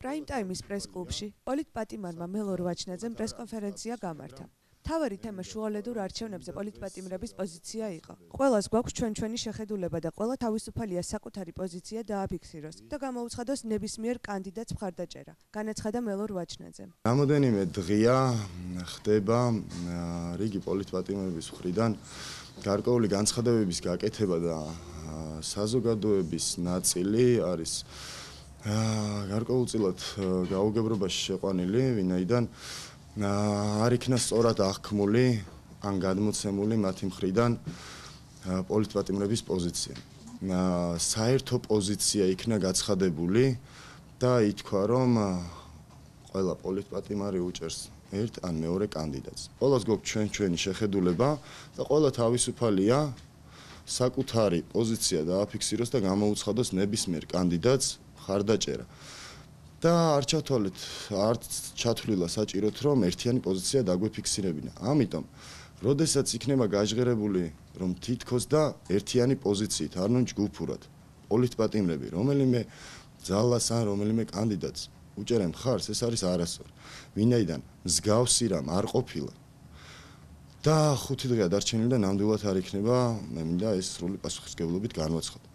პრაიმ ტაიმის პრეს-კლუბში პოლიტპატიმარმა მელორ ვაჩნაძემ პრეს-კონფერენცია გამართა. მთავარი თემა შუალედურ არჩევნებზე პოლიტპატიმრების პოზიცია იყო. ყველას გვაქვს ჩვენი შეხედულება და ყველა თავისუფალია საკუთარი პოზიცია დააფიქსიროს და გამოუცხადოს ნებისმიერ კანდიდატს მხარდაჭერა, განაცხადა მელორ ვაჩნაძემ. რამოდენიმე დღეა ხდება რიგი პოლიტპატიმრების მხრიდან გარკვეული განცხადებების გაკეთება და საზოგადოების ნაწილი არის გარკვეულწილად გაუგებრობაში შეყვანილი, ვინაიდან არ იქნა სწორად აღქმული ან გადმოცემული მათი მხრიდან პოლიტპატიმრების პოზიცია. საერთო პოზიცია იქნა გაცხადებული და ითქვა, რომ ყველა პოლიტპატიმარი უჭერს ერთ ან მეორე კანდიდატს. ყველას გვაქვს ჩვენი შეხედულება და ყველა თავისუფალია საკუთარი პოზიცია დააფიქსიროს და გამოუცხადოს ნებისმიერ კანდიდატს მხარდაჭერა. და არ ჩათვალეთ, არც ჩათვლილა საჭიროთ, რომ ერთიანი პოზიცია დაგვეფიქსირებინა. ამიტომ, როდესაც იქნება გაჟღერებული, რომ თითქოს და ერთიანი პოზიციით, არ უნდა ჯგუფურად პოლიტპატიმრები, რომელიმე ძალას ან რომელიმე კანდიდატს უჭერენ მხარს, ეს არის არასწორი. ვინაიდან მსგავსი რამ არ ყოფილა და 5 დღეა დარჩენილი და ნამდვილად არ იქნება, მე მინდა ეს სრული პასუხისმგებლობით განვაცხადო.